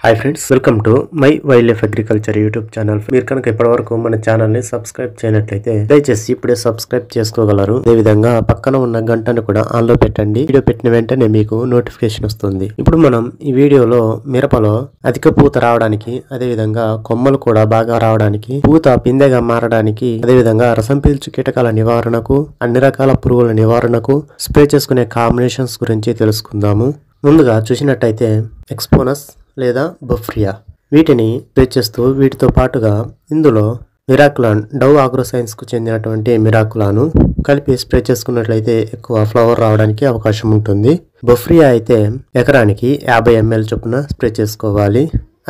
Hi friends, welcome to my wild life agriculture YouTube channel. మీరు కనుక ఇప్పటివరకు మన ఛానల్ ని సబ్స్క్రైబ్ చేయనట్లయితే దయచేసి ఇప్పుడే సబ్స్క్రైబ్ చేసుకోగలరు. అదేవిధంగా పక్కన ఉన్న గంటను కూడా ఆన్ లో పెట్టండి. వీడియో పెట్టిన వెంటనే మీకు నోటిఫికేషన్ వస్తుంది. ఇప్పుడు మనం ఈ వీడియోలో మిరపలో అధిక పూత రావడానికి, అదేవిధంగా కొమ్మలు కూడా బాగా రావడానికి, పూత పిందెగా మారడానికి, అదేవిధంగా రసం పీల్చు కీటకాల నివారణకు, అన్ని రకాల పురుగుల నివారణకు స్ప్రే చేసుకునే కాంబినేషన్స్ గురించి తెలుసుకుందాము. ముందుగా చూసినట్టయితే ఎక్స్పోనస్ లేదా బొఫ్రియా, వీటిని స్ప్రే చేస్తూ వీటితో పాటుగా ఇందులో మిరాకులాన్, డవ్ ఆగ్రోసైన్స్ కు చెందినటువంటి మిరాకులాను కలిపి స్ప్రే చేసుకున్నట్లయితే ఎక్కువ ఫ్లవర్ రావడానికి అవకాశం ఉంటుంది. బొఫ్రియా అయితే ఎకరానికి 50 ml చొప్పున స్ప్రే చేసుకోవాలి.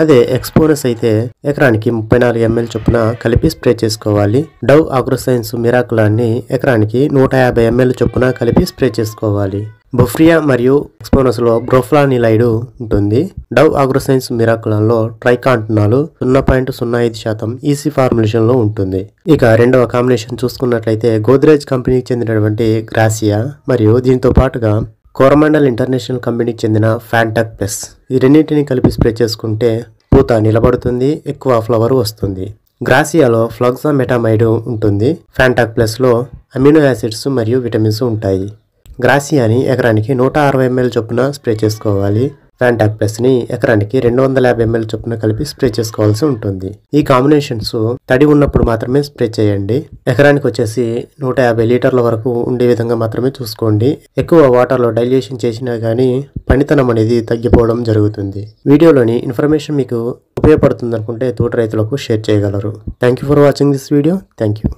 అదే ఎక్స్పోనస్ అయితే ఎకరానికి 34 ml చొప్పున కలిపి స్ప్రే చేసుకోవాలి. డవ్ ఆగ్రోసైన్స్ మిరాకులాన్ని ఎకరానికి 150 ml చొప్పున కలిపి స్ప్రే చేసుకోవాలి. బొఫ్రియా మరియు ఎక్స్పోనస్ లో బ్రోఫ్లానిలైడ్ ఉంటుంది. డవ్ ఆగ్రోసైన్స్ మిరాకులాన్ లో ట్రైకాంటనాలు 0.05% ఈసీ ఫార్ములేషన్ లో ఉంటుంది. ఇక రెండవ కాంబినేషన్ చూసుకున్నట్లయితే గోద్రేజ్ కంపెనీకి చెందినటువంటి గ్రాసియా మరియు దీంతో పాటుగా కోరమండల్ ఇంటర్నేషనల్ కంపెనీకి చెందిన ఫ్యాంటాక్ ప్లస్, ఈ రెండింటిని కలిపి స్ప్రే చేసుకుంటే పూత నిలబడుతుంది, ఎక్కువ ఫ్లవర్ వస్తుంది. గ్రాసియాలో ఫ్లాక్సామెటామైడ్ ఉంటుంది. ఫ్యాంటాక్ ప్లస్ లో అమినో యాసిడ్స్ మరియు విటమిన్స్ ఉంటాయి. గ్రాసియాని ఎకరానికి 160 ml చొప్పున స్ప్రే చేసుకోవాలి. ఫ్యాంటాక్ ప్లస్ ని ఎకరానికి 250 ml చొప్పున కలిపి స్ప్రే చేసుకోవాల్సి ఉంటుంది. ఈ కాంబినేషన్స్ తడి ఉన్నప్పుడు మాత్రమే స్ప్రే చేయండి. ఎకరానికి వచ్చేసి 150 లీటర్ల వరకు ఉండే విధంగా మాత్రమే చూసుకోండి. ఎక్కువ వాటర్ లో డైల్యూషన్ చేసినా గానీ పనితనం అనేది తగ్గిపోవడం జరుగుతుంది. వీడియోలోని ఇన్ఫర్మేషన్ మీకు ఉపయోగపడుతుంది అనుకుంటే తోట రైతులకు షేర్ చేయగలరు. Thank you for watching this video. Thank you.